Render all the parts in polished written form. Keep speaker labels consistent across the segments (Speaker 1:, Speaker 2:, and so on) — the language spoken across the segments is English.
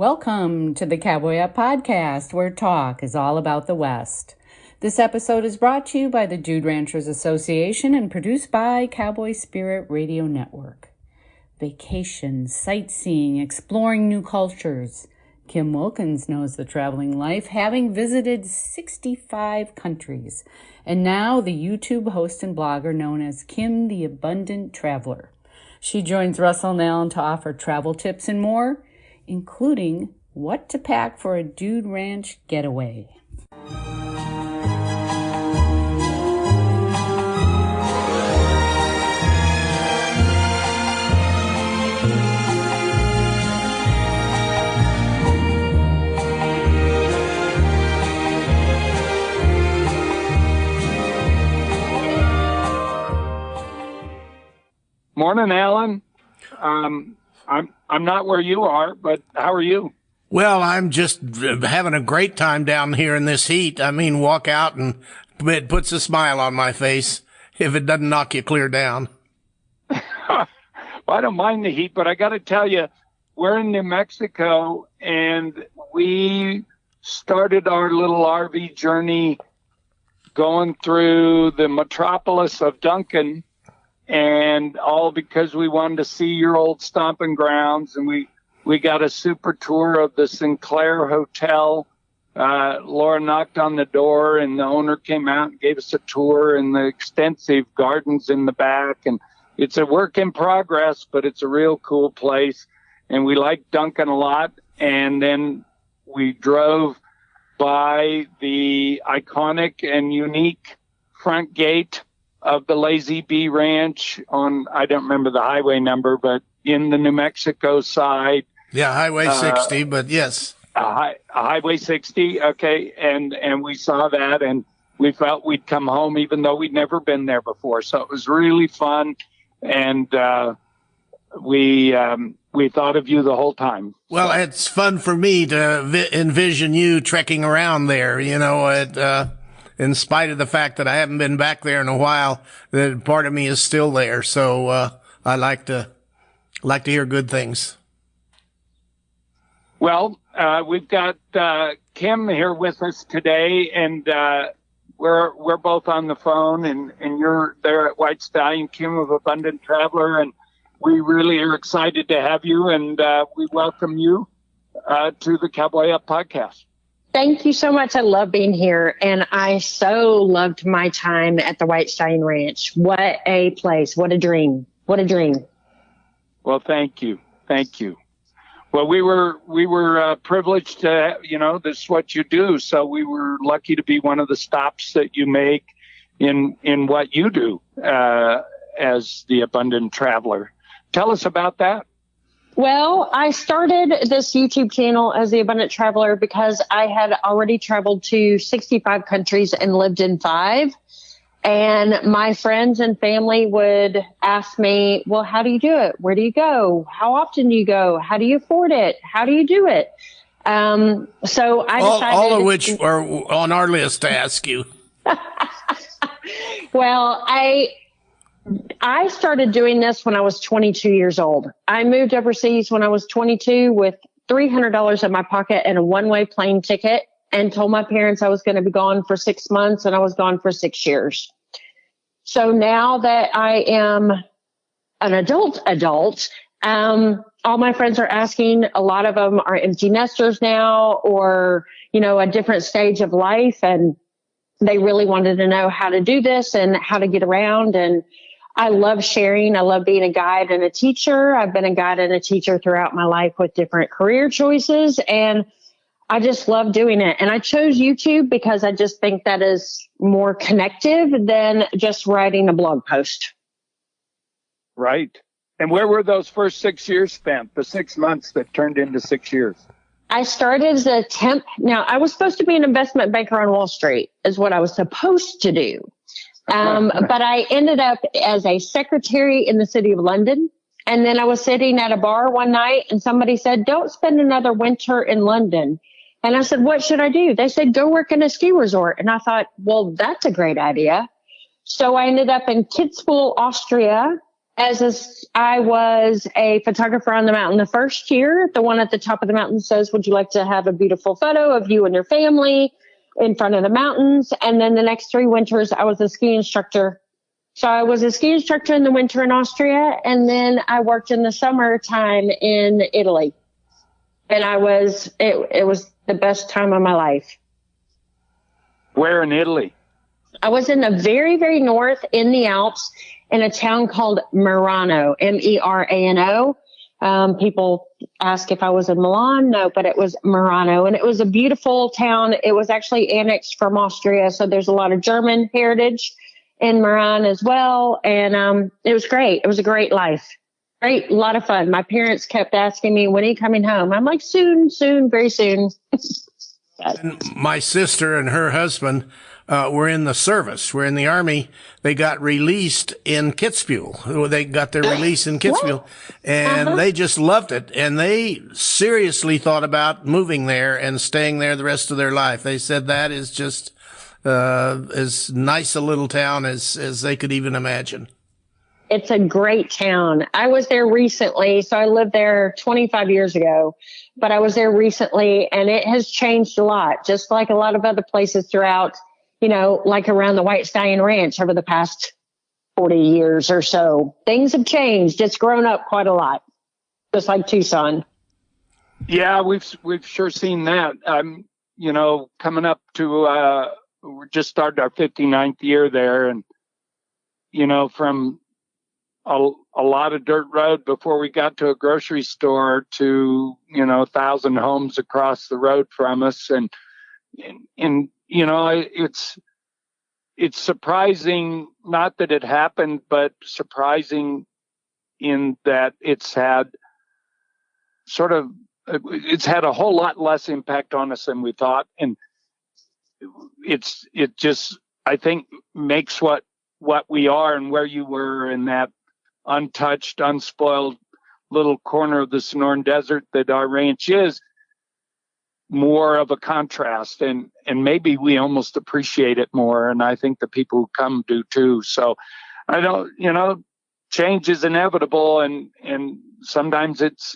Speaker 1: Welcome to the Cowboy Up Podcast, where talk is all about the West. This episode is brought to you by the Dude Ranchers Association and produced by Cowboy Spirit Radio Network. Vacation, sightseeing, exploring new cultures. Kim Wilkins knows the traveling life, having visited 65 countries. And now the YouTube host and blogger known as Kim the Abundant Traveler. She joins Russell and Allen to offer travel tips and more, including what to pack for a dude ranch getaway.
Speaker 2: Morning, Alan. I'm not where you are, but how are you?
Speaker 3: Well, I'm just having a great time down here in this heat. I mean, walk out and it puts a smile on my face if it doesn't knock you clear down.
Speaker 2: Well, I don't mind the heat, but I got to tell you, we're in New Mexico, and we started our little RV journey going through the metropolis of Duncan, and all because we wanted to see your old stomping grounds. And we got a super tour of the Sinclair Hotel. Laura knocked on the door, and the owner came out and gave us a tour and the extensive gardens in the back. And it's a work in progress, but it's a real cool place. And we like Duncan a lot. And then we drove by the iconic and unique front gate of the Lazy Bee Ranch on, I don't remember the highway number, but in the New Mexico side.
Speaker 3: Yeah, Highway 60, but yes.
Speaker 2: Highway 60, okay. And we saw that, and we felt we'd come home even though we'd never been there before. So it was really fun, and we thought of you the whole time.
Speaker 3: Well, it's fun for me to envision you trekking around there, you know, in spite of the fact that I haven't been back there in a while, that part of me is still there. So I like to hear good things.
Speaker 2: Well, we've got Kim here with us today, and we're both on the phone, and you're there at White Stallion, Kim of Abundant Traveler, and we really are excited to have you, and we welcome you to the Cowboy Up Podcast.
Speaker 4: Thank you so much. I love being here, and I so loved my time at the White Stallion Ranch. What a place. What a dream. What a dream.
Speaker 2: Well, thank you. Thank you. Well, we were privileged to, you know, this is what you do. So we were lucky to be one of the stops that you make in what you do as the Abundant Traveler. Tell us about that.
Speaker 4: Well, I started this YouTube channel as the Abundant Traveler because I had already traveled to 65 countries and lived in 5. And my friends and family would ask me, well, how do you do it? Where do you go? How often do you go? How do you afford it? How do you do it? So I decided.
Speaker 3: All of which are on our list to ask you.
Speaker 4: Well, I started doing this when I was 22 years old. I moved overseas when I was 22 with $300 in my pocket and a one-way plane ticket, and told my parents I was going to be gone for 6 months, and I was gone for 6 years. So now that I am an adult, all my friends are asking, a lot of them are empty nesters now, or, you know, a different stage of life. And they really wanted to know how to do this and how to get around. And I love sharing. I love being a guide and a teacher. I've been a guide and a teacher throughout my life with different career choices, and I just love doing it. And I chose YouTube because I just think that is more connective than just writing a blog post.
Speaker 2: Right. And where were those first 6 years spent, the 6 months that turned into 6 years?
Speaker 4: I started as a temp. Now, I was supposed to be an investment banker on Wall Street is what I was supposed to do. But I ended up as a secretary in the city of London. And then I was sitting at a bar one night, and somebody said, don't spend another winter in London. And I said, what should I do? They said, go work in a ski resort. And I thought, well, that's a great idea. So I ended up in Kitzbühel, Austria, I was a photographer on the mountain the first year. The one at the top of the mountain says, "Would you like to have a beautiful photo of you and your family in front of the mountains?" And then the next 3 winters, I was a ski instructor. So I was a ski instructor in the winter in Austria, and then I worked in the summertime in Italy. And it was the best time of my life.
Speaker 2: Where in Italy?
Speaker 4: I was in the very, very north in the Alps in a town called Merano, Merano. People ask if I was in Milan. No, but it was Merano. And it was a beautiful town. It was actually annexed from Austria. So there's a lot of German heritage in Milan as well. And it was great. It was a great life. Great, a lot of fun. My parents kept asking me, "When are you coming home?" I'm like, soon, very soon.
Speaker 3: And my sister and her husband were in the service, were in the Army. They got released in Kitzbühel. They got their release in Kitzbühel, and they just loved it. And they seriously thought about moving there and staying there the rest of their life. They said that is just as nice a little town as they could even imagine.
Speaker 4: It's a great town. I was there recently. So I lived there 25 years ago, but I was there recently, and it has changed a lot, just like a lot of other places throughout, like around the White Stallion Ranch over the past 40 years or so. Things have changed. It's grown up quite a lot, just like Tucson.
Speaker 2: Yeah, we've sure seen that. Coming up to, we just started our 59th year there, and, from a lot of dirt road before we got to a grocery store to 1,000 homes across the road from us, and it's surprising, not that it happened, but surprising in that it's had a whole lot less impact on us than we thought, and it just, I think, makes what we are and where you were in that untouched, unspoiled little corner of the Sonoran Desert that our ranch is, more of a contrast, and maybe we almost appreciate it more, and I think the people who come do too. So I don't, change is inevitable, and sometimes it's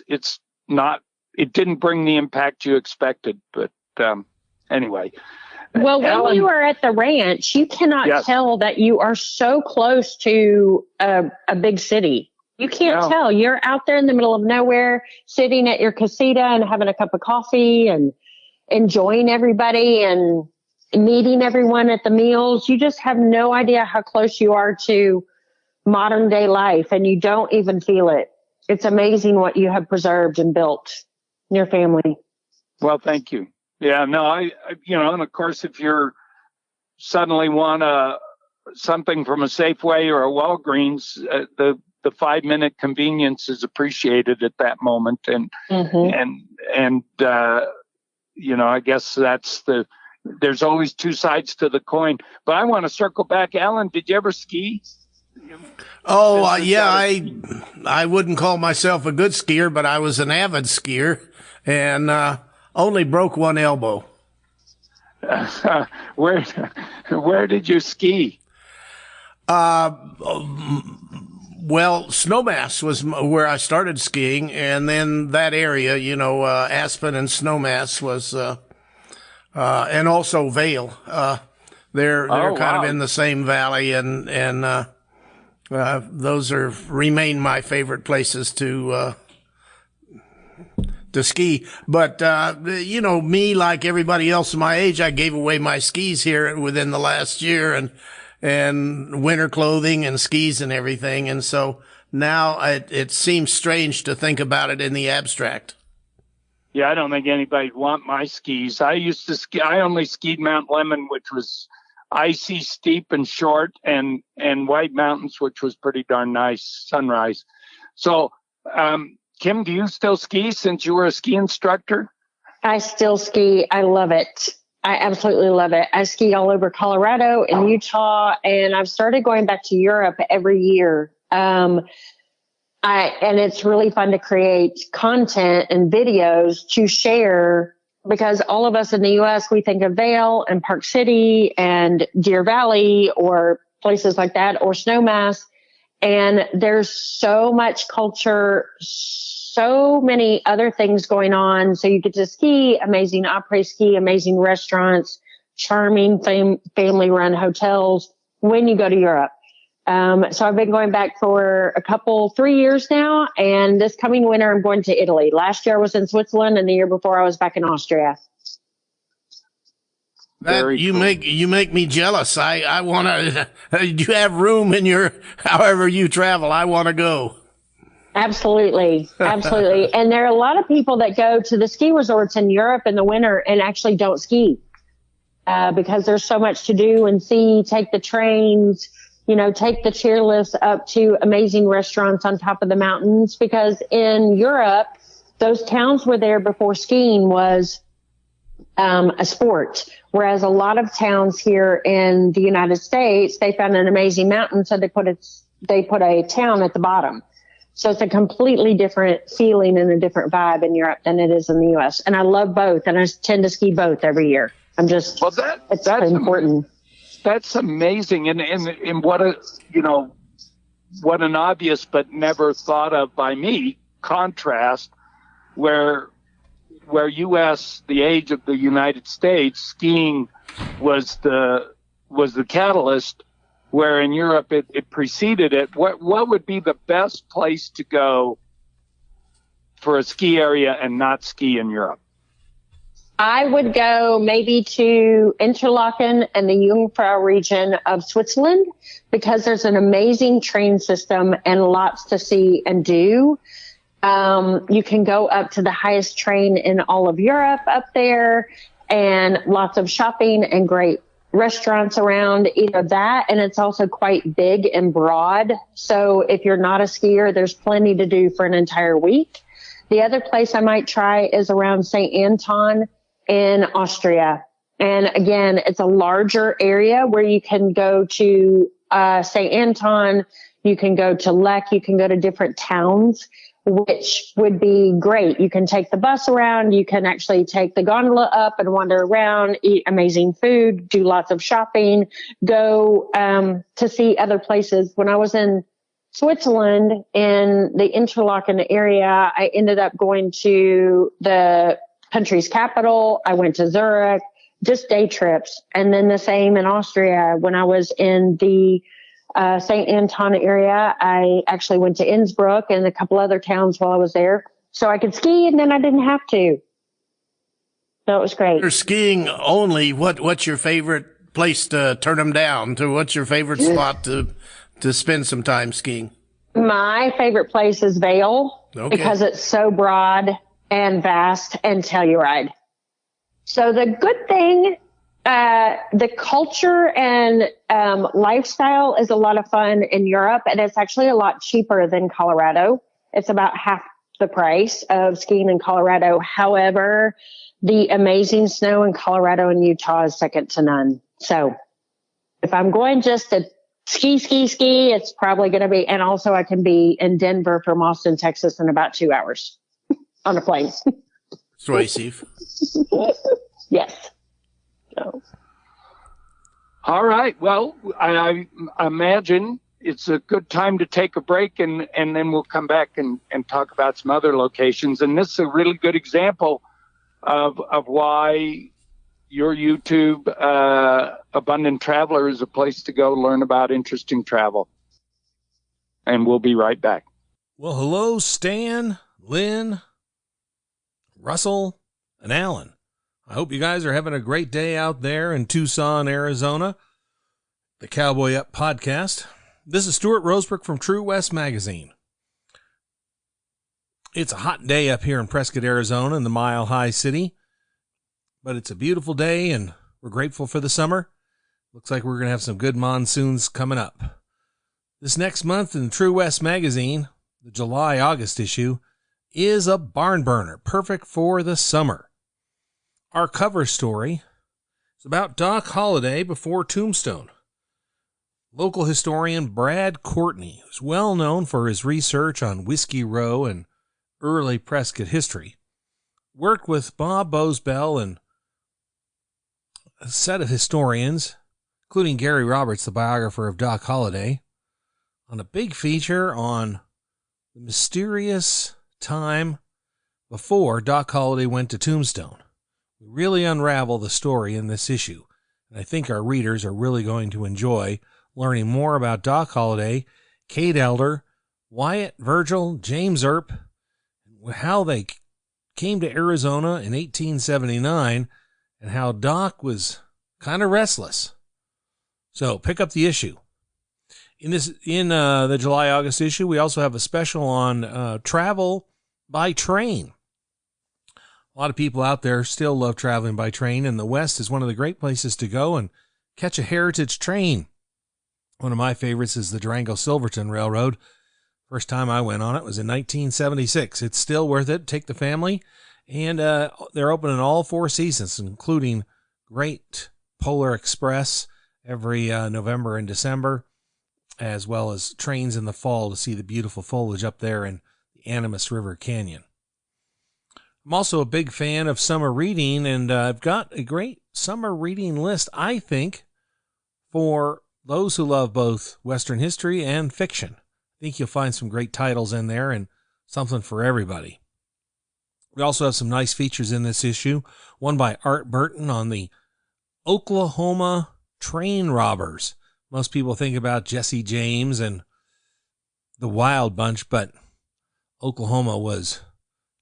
Speaker 2: not, it didn't bring the impact you expected, but anyway.
Speaker 4: Well, when you are at the ranch, you cannot tell that you are so close to a big city. You can't tell. You're out there in the middle of nowhere, sitting at your casita and having a cup of coffee and enjoying everybody and meeting everyone at the meals. You just have no idea how close you are to modern day life, and you don't even feel it. It's amazing what you have preserved and built in your family.
Speaker 2: Well, thank you. Yeah, no, I and of course, if you're suddenly want something from a Safeway or a Walgreens, the 5-minute convenience is appreciated at that moment, and I guess there's always two sides to the coin. But I want to circle back, Alan. Did you ever ski?
Speaker 3: Oh, yeah, I wouldn't call myself a good skier, but I was an avid skier, and only broke one elbow.
Speaker 2: Where did you ski?
Speaker 3: Well, Snowmass was where I started skiing, and then that area, Aspen and Snowmass was, and also Vail. They're kind of in the same valley, and those remain my favorite places to ski. But, me, like everybody else my age, I gave away my skis here within the last year, and winter clothing and skis and everything. And so now it seems strange to think about it in the abstract.
Speaker 2: Yeah, I don't think anybody'd want my skis. I used to ski. I only skied Mount Lemmon, which was icy, steep, and short, and White Mountains, which was pretty darn nice, Sunrise. So, Kim, do you still ski since you were a ski instructor?
Speaker 4: I still ski. I love it. I absolutely love it. I ski all over Colorado and Utah, and I've started going back to Europe every year. And it's really fun to create content and videos to share, because all of us in the U.S., we think of Vail and Park City and Deer Valley or places like that, or Snowmass. And there's so much culture, so many other things going on. So you get to ski, amazing après ski, amazing restaurants, charming family run hotels when you go to Europe. So I've been going back for 3 years now. And this coming winter, I'm going to Italy. Last year I was in Switzerland, and the year before I was back in Austria.
Speaker 3: You make me jealous. I want to. You have room in your however you travel. I want to go.
Speaker 4: Absolutely, absolutely. And there are a lot of people that go to the ski resorts in Europe in the winter and actually don't ski because there's so much to do and see. Take the trains, take the chair lifts up to amazing restaurants on top of the mountains. Because in Europe, those towns were there before skiing was a sport. Whereas a lot of towns here in the United States, they found an amazing mountain, so they put a town at the bottom. So it's a completely different feeling and a different vibe in Europe than it is in the U.S. And I love both, and I tend to ski both every year. That's important.
Speaker 2: That's amazing, and what an obvious but never thought of by me contrast where U.S. the age of the United States, skiing was the catalyst, where in Europe it preceded it. What would be the best place to go for a ski area and not ski in Europe?
Speaker 4: I would go maybe to Interlaken and the Jungfrau region of Switzerland, because there's an amazing train system and lots to see and do. You can go up to the highest train in all of Europe up there, and lots of shopping and great restaurants around either that. And it's also quite big and broad. So if you're not a skier, there's plenty to do for an entire week. The other place I might try is around St. Anton in Austria. And again, it's a larger area where you can go to St. Anton, you can go to Lech, you can go to different towns, which would be great. You can take the bus around. You can actually take the gondola up and wander around, eat amazing food, do lots of shopping, go to see other places. When I was in Switzerland in the Interlaken area, I ended up going to the country's capital. I went to Zurich, just day trips. And then the same in Austria. When I was in the St. Anton area, I actually went to Innsbruck and a couple other towns while I was there, so I could ski, and then I didn't have to. So it was great.
Speaker 3: You're skiing only. What's your favorite place to turn them down to? What's your favorite spot to spend some time skiing?
Speaker 4: My favorite place is Vail, because it's so broad and vast and Telluride. So the good thing, the culture and lifestyle is a lot of fun in Europe, and it's actually a lot cheaper than Colorado. It's about half the price of skiing in Colorado. However, the amazing snow in Colorado and Utah is second to none. So if I'm going just to ski, it's probably going to be, and also I can be in Denver from Austin, Texas in about 2 hours on a plane.
Speaker 3: Persuasive.
Speaker 4: Yes. So.
Speaker 2: All right. Well, I imagine it's a good time to take a break, and then we'll come back and talk about some other locations. And this is a really good example of why your YouTube, Abundant Traveler, is a place to go learn about interesting travel. And we'll be right back.
Speaker 5: Well, hello, Stan, Lynn, Russell, and Alan. I hope you guys are having a great day out there in Tucson, Arizona. The Cowboy Up Podcast. This is Stuart Rosebrook from True West Magazine. It's a hot day up here in Prescott, Arizona, in the Mile High City. But it's a beautiful day, and we're grateful for the summer. Looks like we're going to have some good monsoons coming up. This next month in True West Magazine, the July-August issue, is a barn burner, perfect for the summer. Our cover story is about Doc Holliday before Tombstone. Local historian Brad Courtney, who's well known for his research on Whiskey Row and early Prescott history, worked with Bob Bosbell and a set of historians, including Gary Roberts, the biographer of Doc Holliday, on a big feature on the mysterious time before Doc Holliday went to Tombstone. We really unravel the story in this issue, and I think our readers are really going to enjoy learning more about Doc Holliday, Kate Elder, Wyatt Virgil, James Earp, how they came to Arizona in 1879, and how Doc was kind of restless. So pick up the issue. In the July-August issue, we also have a special on travel by train. A lot of people out there still love traveling by train, and the West is one of the great places to go and catch a heritage train. One of my favorites is the Durango-Silverton Railroad. First time I went on it was in 1976. It's still worth it. Take the family, and they're open in all 4 seasons, including Great Polar Express every November and December, as well as trains in the fall to see the beautiful foliage up there in the Animas River Canyon. I'm also a big fan of summer reading, and I've got a great summer reading list, I think, for those who love both Western history and fiction. I think you'll find some great titles in there and something for everybody. We also have some nice features in this issue. One by Art Burton on the Oklahoma train robbers. Most people think about Jesse James and the Wild Bunch, but Oklahoma was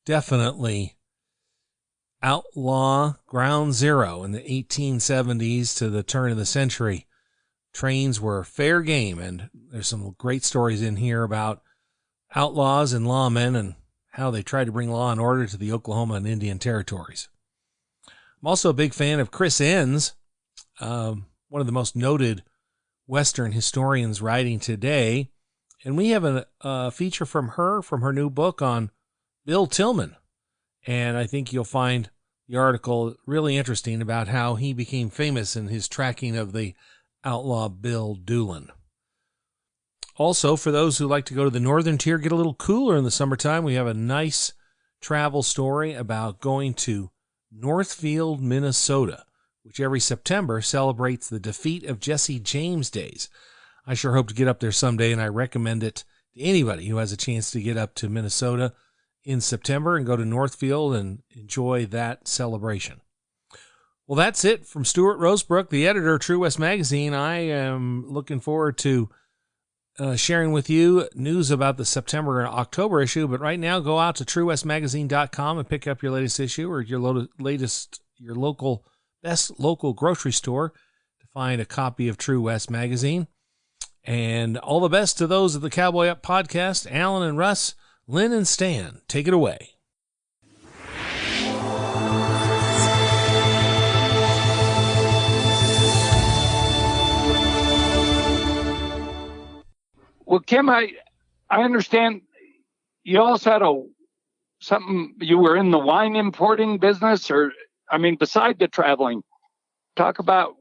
Speaker 5: definitely outlaw ground zero in the 1870s to the turn of the century. Trains were fair game, and there's some great stories in here about outlaws and lawmen and how they tried to bring law and order to the Oklahoma and Indian territories. I'm also a big fan of Chris Enns, one of the most noted Western historians writing today, and we have a feature from her new book on Bill Tillman, and I think you'll find the article really interesting about how he became famous in his tracking of the outlaw Bill Doolin. Also, for those who like to go to the northern tier, get a little cooler in the summertime, we have a nice travel story about going to Northfield, Minnesota, which every September celebrates the defeat of Jesse James Days. I sure hope to get up there someday, and I recommend it to anybody who has a chance to get up to Minnesota in September and go to Northfield and enjoy that celebration. Well, that's it from Stuart Rosebrook, the editor of True West Magazine. I am looking forward to sharing with you news about the September and October issue, but right now go out to truewestmagazine.com and pick up your latest issue, or your best local grocery store to find a copy of True West Magazine. And all the best to those of the Cowboy Up podcast, Alan and Russ, Lynn and Stan. Take it away.
Speaker 2: Well, Kim, I understand you also had something, you were in the wine importing business, or, I mean, beside the traveling, talk about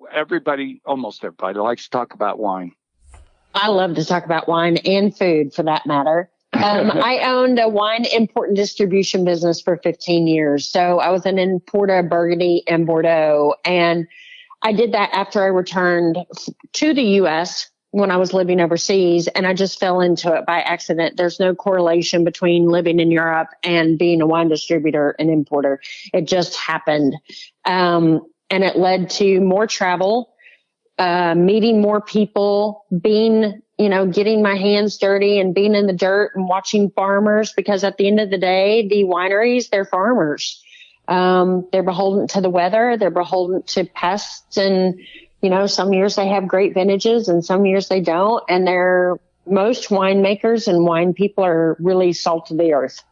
Speaker 2: almost everybody likes to talk about wine.
Speaker 4: I love to talk about wine and food, for that matter. I owned a wine import and distribution business for 15 years. So I was an importer of Burgundy and Bordeaux. And I did that after I returned to the U.S. when I was living overseas, and I just fell into it by accident. There's no correlation between living in Europe and being a wine distributor and importer. It just happened. And it led to more travel, meeting more people, getting my hands dirty and being in the dirt and watching farmers, because at the end of the day, the wineries, they're farmers. They're beholden to the weather. They're beholden to pests, and some years they have great vintages and some years they don't. And most winemakers and wine people are really salt of the earth.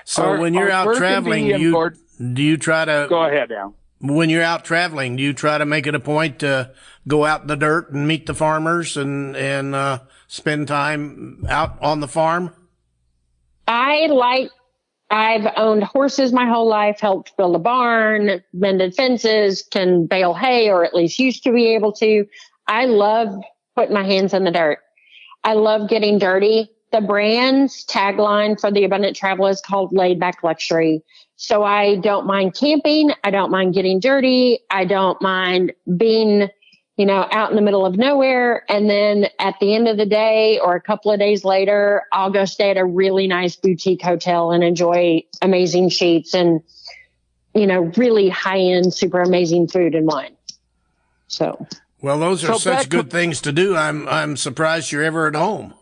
Speaker 3: So when you're out traveling, do you try to
Speaker 2: go ahead, Al?
Speaker 3: When you're out traveling, do you try to make it a point to go out in the dirt and meet the farmers and spend time out on the farm?
Speaker 4: I've owned horses my whole life, helped build a barn, mended fences, can bale hay, or at least used to be able to. I love putting my hands in the dirt. I love getting dirty. The brand's tagline for the Abundant Traveler is called Laid Back Luxury. So I don't mind camping. I don't mind getting dirty. I don't mind being, out in the middle of nowhere. And then at the end of the day or a couple of days later, I'll go stay at a really nice boutique hotel and enjoy amazing sheets and, really high end, super amazing food and wine. So,
Speaker 3: well, those are such good things to do. I'm surprised you're ever at home.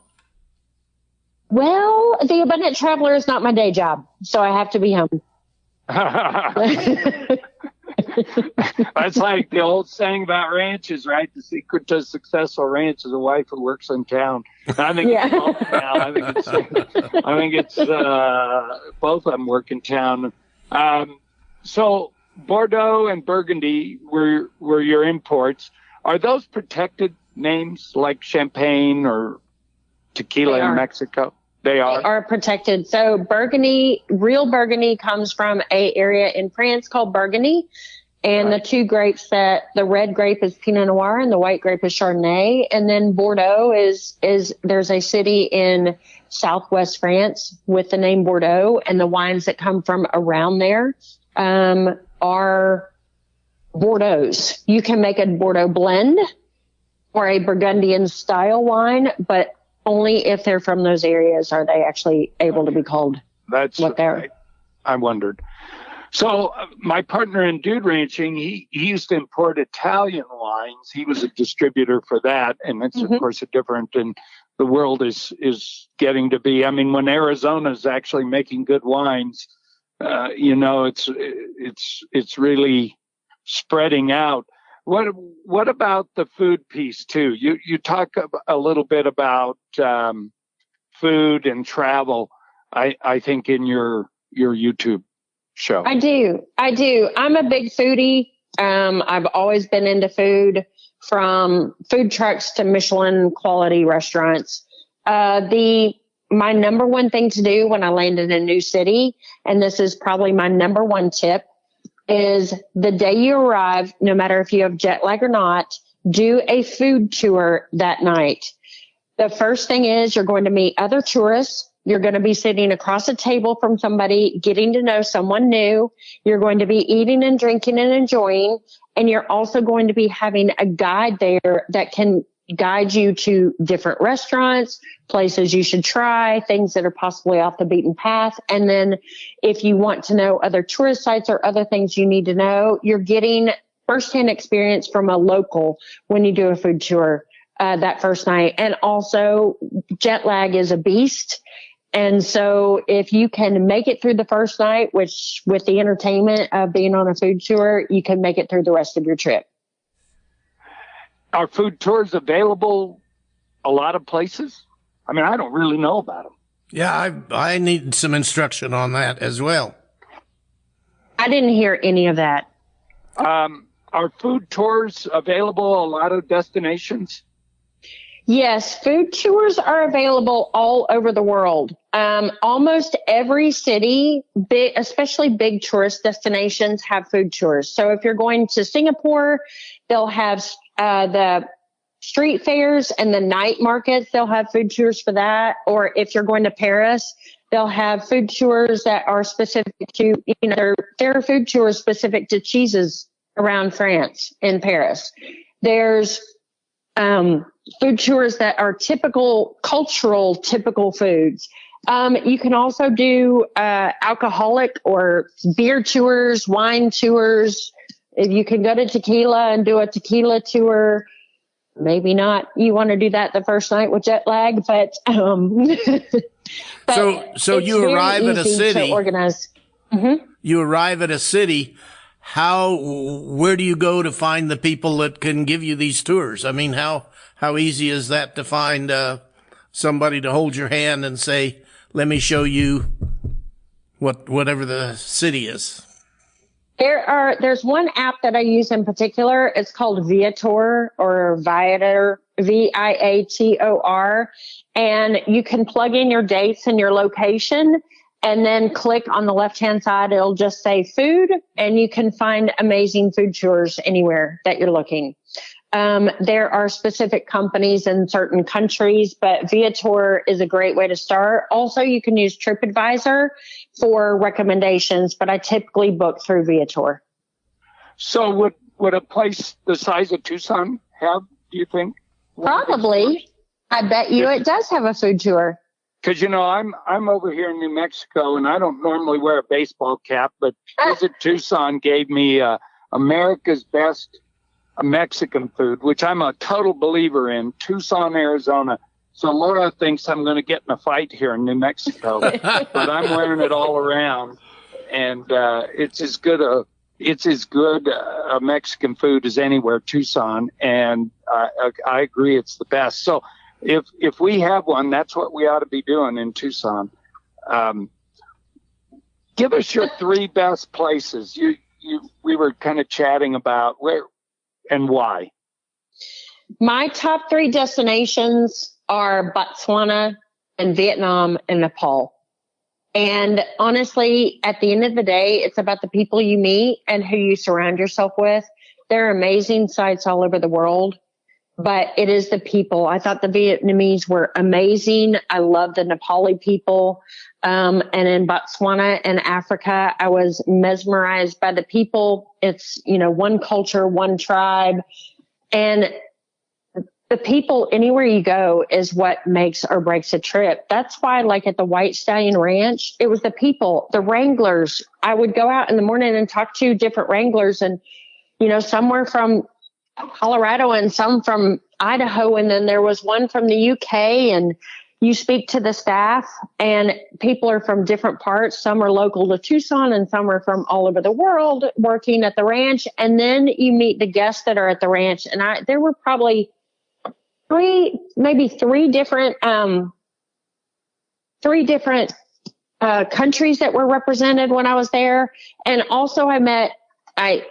Speaker 4: Well, the Abundant Traveler is not my day job, so I have to be home.
Speaker 2: That's like the old saying about ranches, right? The secret to a successful ranch is a wife who works in town. I think it's both now. I think it's both of them work in town. So Bordeaux and Burgundy were your imports. Are those protected names like Champagne or tequila in Mexico? They are
Speaker 4: protected. So Burgundy, real Burgundy comes from a area in France called Burgundy. And the two grapes the red grape is Pinot Noir and the white grape is Chardonnay. And then Bordeaux is there's a city in southwest France with the name Bordeaux, and the wines that come from around there are Bordeaux's. You can make a Bordeaux blend or a Burgundian style wine, but only if they're from those areas are they actually able to be called what they're.
Speaker 2: I wondered. So my partner in dude ranching, he used to import Italian wines. He was a distributor for that. And it's, of course, different. And the world is getting to be. I mean, when Arizona is actually making good wines, it's really spreading out. What about the food piece, too? You talk a little bit about food and travel, I think, in your YouTube show.
Speaker 4: I do. I'm a big foodie. I've always been into food, from food trucks to Michelin quality restaurants. My number one thing to do when I land in a new city, and this is probably my number one tip, is the day you arrive, no matter if you have jet lag or not, do a food tour that night. The first thing is you're going to meet other tourists. You're going to be sitting across a table from somebody, getting to know someone new. You're going to be eating and drinking and enjoying. And you're also going to be having a guide there that can guide you to different restaurants, places you should try, things that are possibly off the beaten path. And then if you want to know other tourist sites or other things you need to know, you're getting firsthand experience from a local when you do a food tour that first night. And also, jet lag is a beast. And so if you can make it through the first night, which with the entertainment of being on a food tour, you can make it through the rest of your trip.
Speaker 2: Are food tours available a lot of places? I mean, I don't really know about them.
Speaker 3: Yeah, I need some instruction on that as well.
Speaker 4: I didn't hear any of that.
Speaker 2: Are food tours available a lot of destinations?
Speaker 4: Yes, food tours are available all over the world. Almost every city, especially big tourist destinations, have food tours. So if you're going to Singapore, they'll have the street fairs and the night markets. They'll have food tours for that. Or if you're going to Paris, they'll have food tours that are specific to, there are food tours specific to cheeses around France in Paris. There's food tours that are typical foods. You can also do alcoholic or beer tours, wine tours. You can go to tequila and do a tequila tour. Maybe not. You want to do that the first night with jet lag, but
Speaker 3: so you arrive at a city.
Speaker 4: Mm-hmm.
Speaker 3: You arrive at a city. Where do you go to find the people that can give you these tours? I mean, how easy is that to find somebody to hold your hand and say, let me show you whatever the city is?
Speaker 4: There's one app that I use in particular. It's called Viator or Viator, Viator. And you can plug in your dates and your location, and then click on the left-hand side. It'll just say food, and you can find amazing food tours anywhere that you're looking. There are specific companies in certain countries, but Viator is a great way to start. Also, you can use TripAdvisor for recommendations, but I typically book through Viator.
Speaker 2: So would a place the size of Tucson have, do you think?
Speaker 4: Probably. I bet you it does have a food tour.
Speaker 2: Because, I'm over here in New Mexico, and I don't normally wear a baseball cap, but Visit Tucson gave me America's Best Mexican Food, which I'm a total believer in, Tucson, Arizona. So Laura thinks I'm going to get in a fight here in New Mexico, but I'm wearing it all around, and it's as good a Mexican food as anywhere, Tucson, and I agree it's the best. So if we have one, that's what we ought to be doing in Tucson. Give us your 3 best places. We were kind of chatting about where and why.
Speaker 4: My top 3 destinations are Botswana and Vietnam and Nepal. And honestly, at the end of the day, it's about the people you meet and who you surround yourself with. There are amazing sites all over the world, but it is the people. I thought the Vietnamese were amazing. I love the Nepali people. And in Botswana and Africa, I was mesmerized by the people. It's, one culture, one tribe. And the people, anywhere you go, is what makes or breaks a trip. That's why, like at the White Stallion Ranch, it was the people, the wranglers. I would go out in the morning and talk to different wranglers, and, some were from Colorado and some from Idaho. And then there was one from the UK, and you speak to the staff, and people are from different parts. Some are local to Tucson, and some are from all over the world working at the ranch. And then you meet the guests that are at the ranch. And there were probably three different countries that were represented when I was there. And also I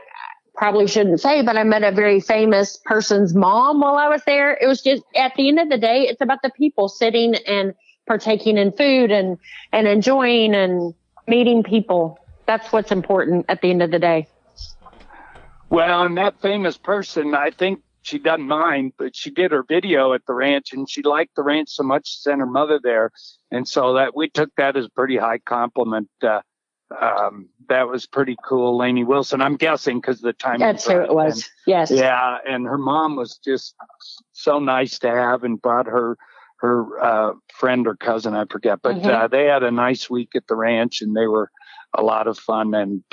Speaker 4: probably shouldn't say, but I met a very famous person's mom while I was there. It was just, at the end of the day, it's about the people sitting and partaking in food and enjoying and meeting people. That's what's important at the end of the day.
Speaker 2: Well, and that famous person, I think she doesn't mind, but she did her video at the ranch, and she liked the ranch so much, she sent her mother there. And so that we took that as a pretty high compliment. That was pretty cool. Lainey Wilson, I'm guessing, because the time.
Speaker 4: That's who it was. Yes.
Speaker 2: Yeah. And her mom was just so nice to have, and brought her friend or cousin, I forget, but they had a nice week at the ranch, and they were a lot of fun. And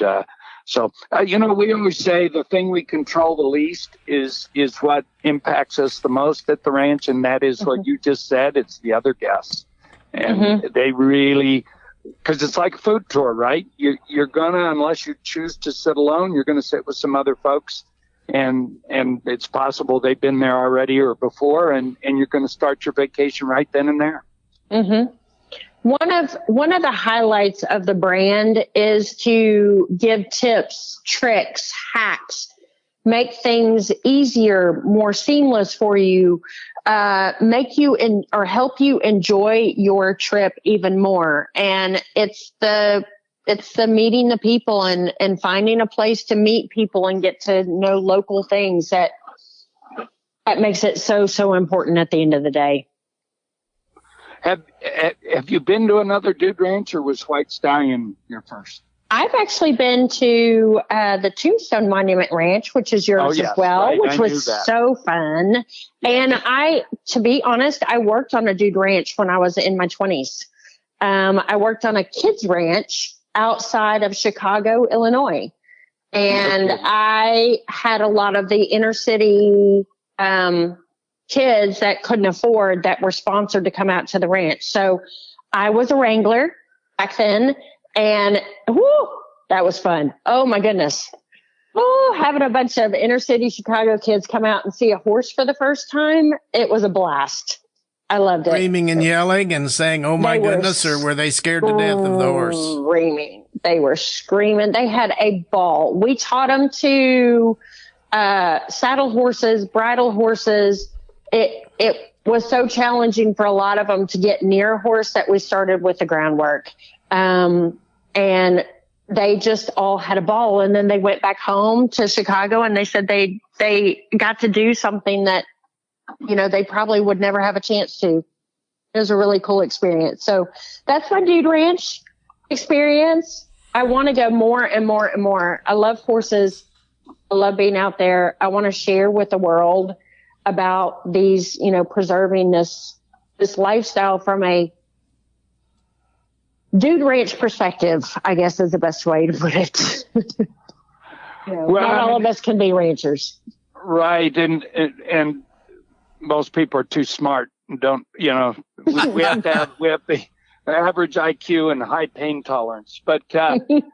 Speaker 2: so, we always say the thing we control the least is what impacts us the most at the ranch. And that is what you just said. It's the other guests. And they really, because it's like a food tour, right? You're gonna, unless you choose to sit alone, you're gonna sit with some other folks, and it's possible they've been there already or before, and you're gonna start your vacation right then and there.
Speaker 4: One of the highlights of the brand is to give tips, tricks, hacks, make things easier, more seamless for you, make you or help you enjoy your trip even more. And it's the meeting the people and finding a place to meet people and get to know local things that makes it so important at the end of the day.
Speaker 2: Have you been to another dude ranch, or was White Stallion your first?
Speaker 4: I've actually been to the Tombstone Monument Ranch, which is yours as well, right. Which was so fun. And to be honest, I worked on a dude ranch when I was in my 20s. I worked on a kids ranch outside of Chicago, Illinois. And I had a lot of the inner city kids that couldn't afford, that were sponsored to come out to the ranch. So I was a wrangler back then, and that was fun. Oh my goodness. Having a bunch of inner city Chicago kids come out and see a horse for the first time, it was a blast. I loved it.
Speaker 3: Screaming and yelling and saying, oh my goodness, or were they scared to death of the horse?
Speaker 4: Screaming. They were screaming. They had a ball. We taught them to saddle horses, bridle horses. It was so challenging for a lot of them to get near a horse that we started with the groundwork. And they just all had a ball. And then they went back home to Chicago, and they said they got to do something that, they probably would never have a chance to. It was a really cool experience. So that's my dude ranch experience. I want to go more and more and more. I love horses. I love being out there. I want to share with the world. about these, preserving this lifestyle from a dude ranch perspective, I guess is the best way to put it. Not all of us can be ranchers.
Speaker 2: Right. And most people are too smart and don't, we have the average IQ and high pain tolerance, but,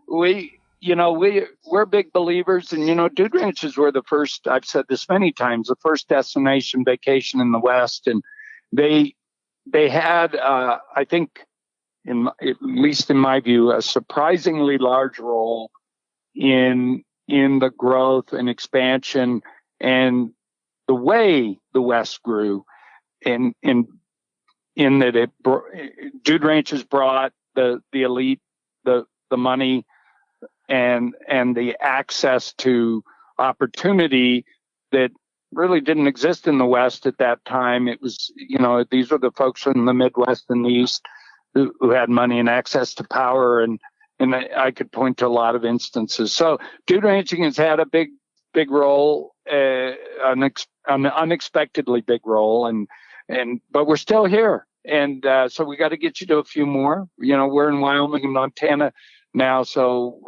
Speaker 2: we're big believers, and dude ranches were the first. I've said this many times, the first destination vacation in the West, and they had, I think, at least in my view, a surprisingly large role in the growth and expansion and the way the West grew, in that dude ranches brought the elite, the money, and the access to opportunity that really didn't exist in the West at that time. It was, these were the folks from the Midwest and the East who had money and access to power, and I could point to a lot of instances. So dude ranching has had a big role, an unexpectedly big role, but we're still here, and so we got to get you to a few more. We're in Wyoming and Montana now, so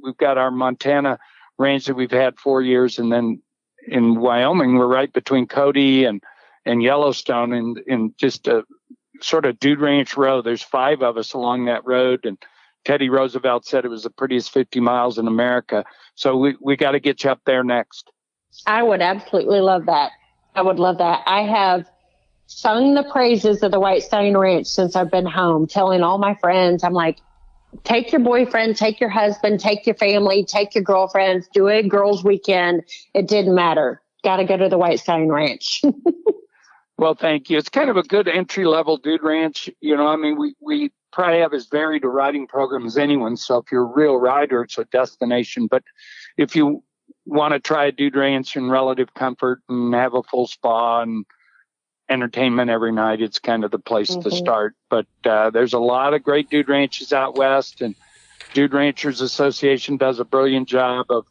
Speaker 2: we've got our Montana range that we've had 4 years, and then in Wyoming we're right between Cody and Yellowstone, in just a sort of dude ranch road. There's 5 of us along that road, and Teddy Roosevelt said it was the prettiest 50 miles in America. So we got to get you up there next.
Speaker 4: I would absolutely love that. I would love that. I have sung the praises of the White Stallion Ranch since I've been home, telling all my friends, I'm like, take your boyfriend, take your husband, take your family, take your girlfriends, do a girls' weekend. It didn't matter. Got to go to the White Stallion Ranch.
Speaker 2: Well, thank you. It's kind of a good entry-level dude ranch. We probably have as varied a riding program as anyone. So if you're a real rider, it's a destination. But if you want to try a dude ranch in relative comfort and have a full spa and entertainment every night, it's kind of the place to start. But there's a lot of great dude ranches out west, and Dude Ranchers Association does a brilliant job of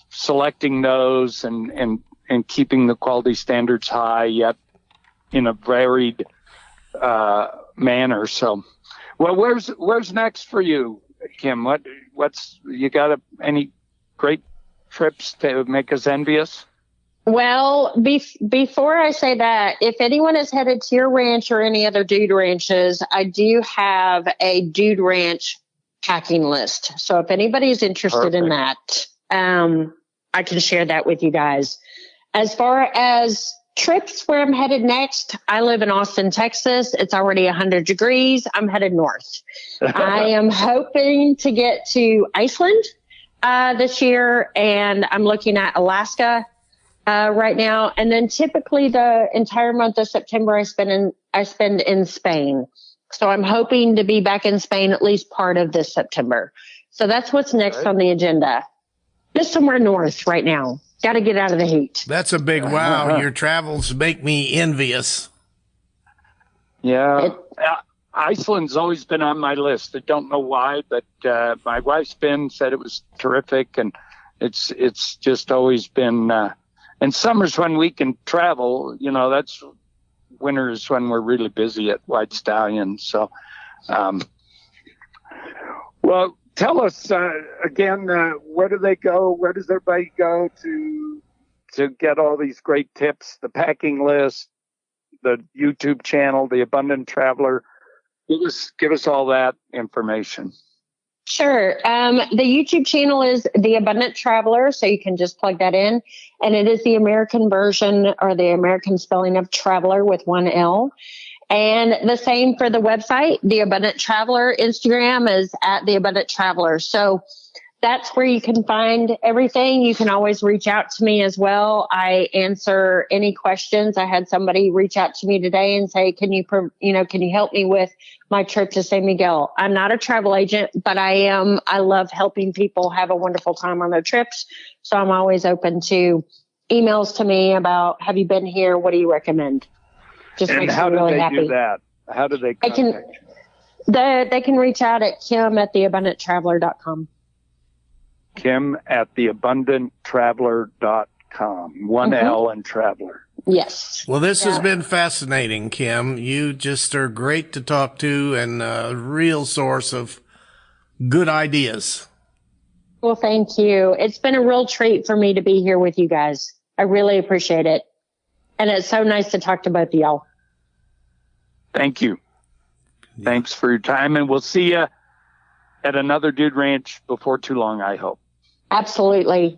Speaker 2: selecting those and keeping the quality standards high, yet in a varied manner. So, well, where's next for you, Kim? What's you got? Any great trips to make us envious?
Speaker 4: Well, before I say that, if anyone is headed to your ranch or any other dude ranches, I do have a dude ranch packing list. So if anybody's interested in that, I can share that with you guys. As far as trips where I'm headed next, I live in Austin, Texas. It's already 100 degrees. I'm headed north. I am hoping to get to Iceland this year, and I'm looking at Alaska right now. And then typically the entire month of September I spend in Spain. So I'm hoping to be back in Spain at least part of this September. So that's what's next on the agenda. Just somewhere north right now. Got to get out of the heat.
Speaker 3: That's a big wow. Your travels make me envious.
Speaker 2: Yeah. Iceland's always been on my list. I don't know why, but my wife's said it was terrific, and it's just always been and summer's when we can travel. That's winter is when we're really busy at White Stallion. So well, tell us again, where do they go? Where does everybody go to get all these great tips? The packing list, the YouTube channel, The Abundant Traveler. Give us all that information.
Speaker 4: Sure. The YouTube channel is The Abundant Traveler, so you can just plug that in. And it is the American version, or the American spelling of traveler with one L. And the same for the website, The Abundant Traveler. Instagram is at The Abundant Traveler. So that's where you can find everything. You can always reach out to me as well. I answer any questions. I had somebody reach out to me today and say, can you help me with my trip to San Miguel? I'm not a travel agent, but I love helping people have a wonderful time on their trips. So I'm always open to emails to me about, have you been here? What do you recommend? Just makes me really happy.
Speaker 2: How do they do that? How do they contact you?
Speaker 4: They can reach out at Kim@theabundanttraveler.com.
Speaker 2: Kim@theabundanttraveler.com. traveler.com. One L and Traveler.
Speaker 4: Yes.
Speaker 3: Well, this has been fascinating, Kim. You just are great to talk to and a real source of good ideas.
Speaker 4: Well, thank you. It's been a real treat for me to be here with you guys. I really appreciate it. And it's so nice to talk to both of y'all.
Speaker 2: Thank you. Yeah. Thanks for your time. And we'll see you at another Dude Ranch before too long, I hope.
Speaker 4: Absolutely.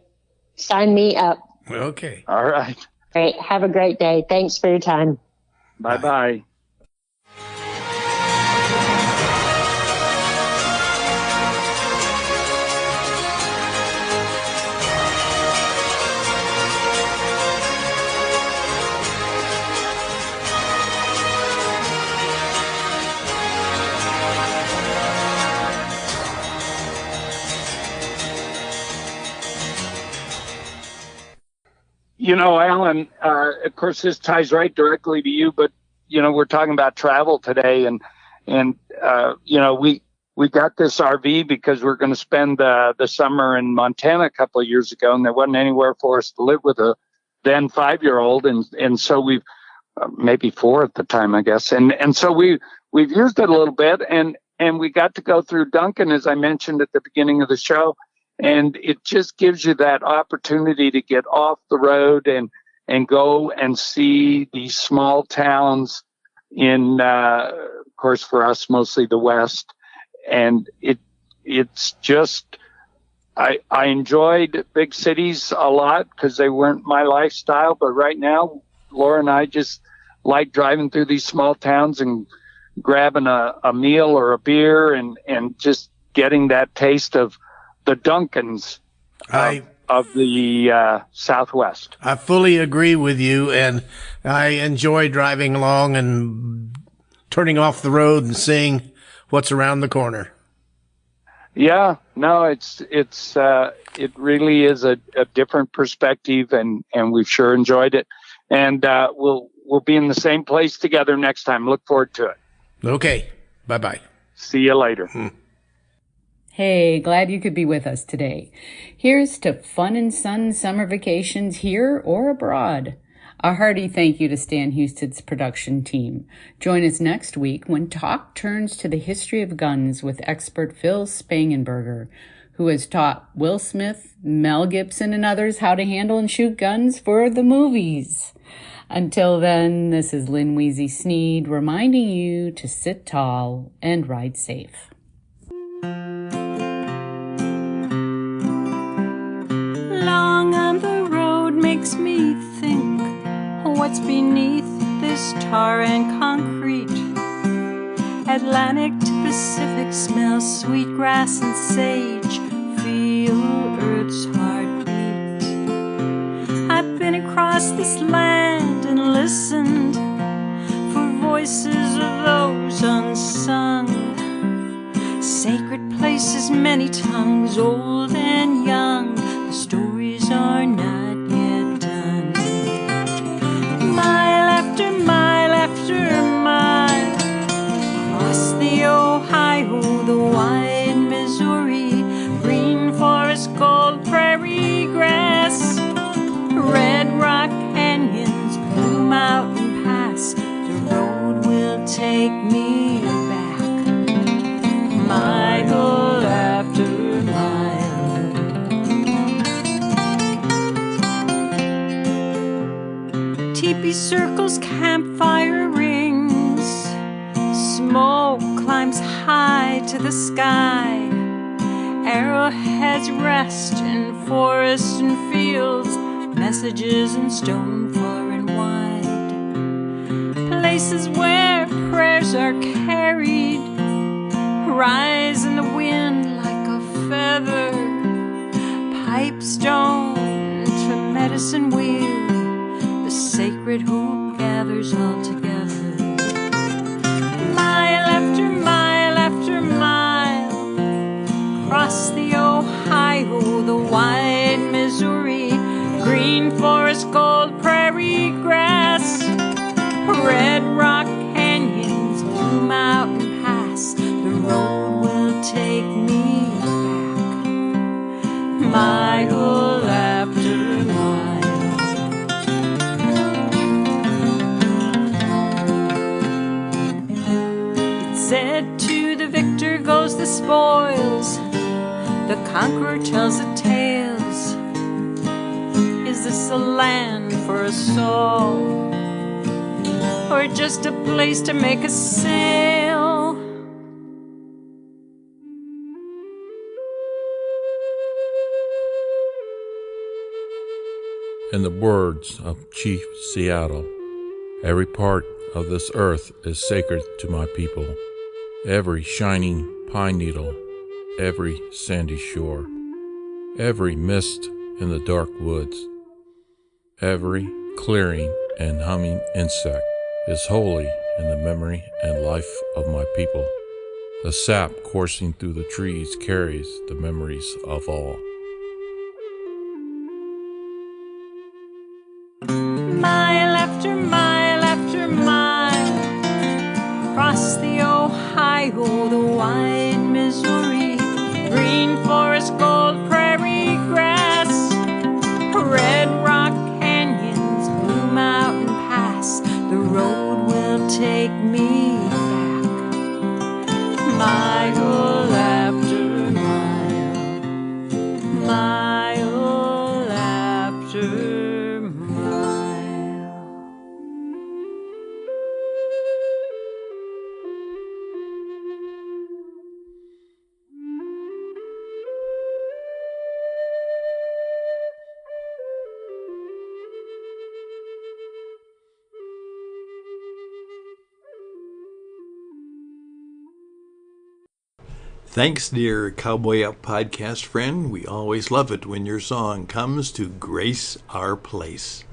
Speaker 4: Sign me up.
Speaker 3: Okay.
Speaker 2: All right.
Speaker 4: Great. Have a great day. Thanks for your time.
Speaker 2: Bye-bye. You know, Alan, of course, this ties right directly to you, but, you know, we're talking about travel today and you know, we got this RV because we're going to spend the summer in Montana a couple of years ago, and there wasn't anywhere for us to live with a then 5-year-old. And so we've, maybe 4 at the time, I guess. And so we've used it a little bit and we got to go through Duncan, as I mentioned at the beginning of the show. And it just gives you that opportunity to get off the road and go and see these small towns in, of course, for us, mostly the West. And it's just, I enjoyed big cities a lot because they weren't my lifestyle. But right now, Laura and I just like driving through these small towns and grabbing a meal or a beer and just getting that taste of the Duncans of the Southwest.
Speaker 3: I fully agree with you, and I enjoy driving along and turning off the road and seeing what's around the corner.
Speaker 2: Yeah, no, it really is a different perspective, and we've sure enjoyed it. And we'll be in the same place together next time. Look forward to it.
Speaker 3: Okay, bye-bye.
Speaker 2: See you later.
Speaker 1: Hey, glad you could be with us today. Here's to fun and sun summer vacations here or abroad. A hearty thank you to Stan Houston's production team. Join us next week when talk turns to the history of guns with expert Phil Spangenberger, who has taught Will Smith, Mel Gibson, and others how to handle and shoot guns for the movies. Until then, this is Lynn Weezy Sneed reminding you to sit tall and ride safe.
Speaker 6: Long on the road makes me think what's beneath this tar and concrete. Atlantic to Pacific smells sweet grass and sage. Feel Earth's heartbeat. I've been across this land and listened for voices of those unsung. Sacred places, many tongues, old and young. The stories are not yet done. Mile after mile after mile, across the Ohio, the wide Missouri, green forest, gold prairie grass, red rock canyons, blue mountain pass. The road will take me back, mile after mile. Teepee circles, campfire rings, smoke climbs high to the sky. Arrowheads rest in forests and fields, messages in stone far and wide. Places where prayers are carried, rise in the wind like a feather. Pipestone to medicine wheel, the sacred who gathers all together. Mile after mile after mile, across the Ohio, the wide Missouri, green forest, gold prairie grass, red rock canyons, blue mountain pass. The road will take me back, mile after mile. spoils, the conqueror tells the tales. Is this a land for us all, or just a place to make a sale?
Speaker 7: In the words of Chief Seattle, every part of this earth is sacred to my people. Every shining pine needle, every sandy shore, every mist in the dark woods, every clearing and humming insect is holy in the memory and life of my people. The sap coursing through the trees carries the memories of all.
Speaker 6: Mile after mile after mile, across the Ohio, the wide Missouri, green forest, gold prairie grass, red rock canyons, blue mountain pass. The road will take me back, mile after mile, mile after mile.
Speaker 8: Thanks, dear Cowboy Up podcast friend. We always love it when your song comes to grace our place.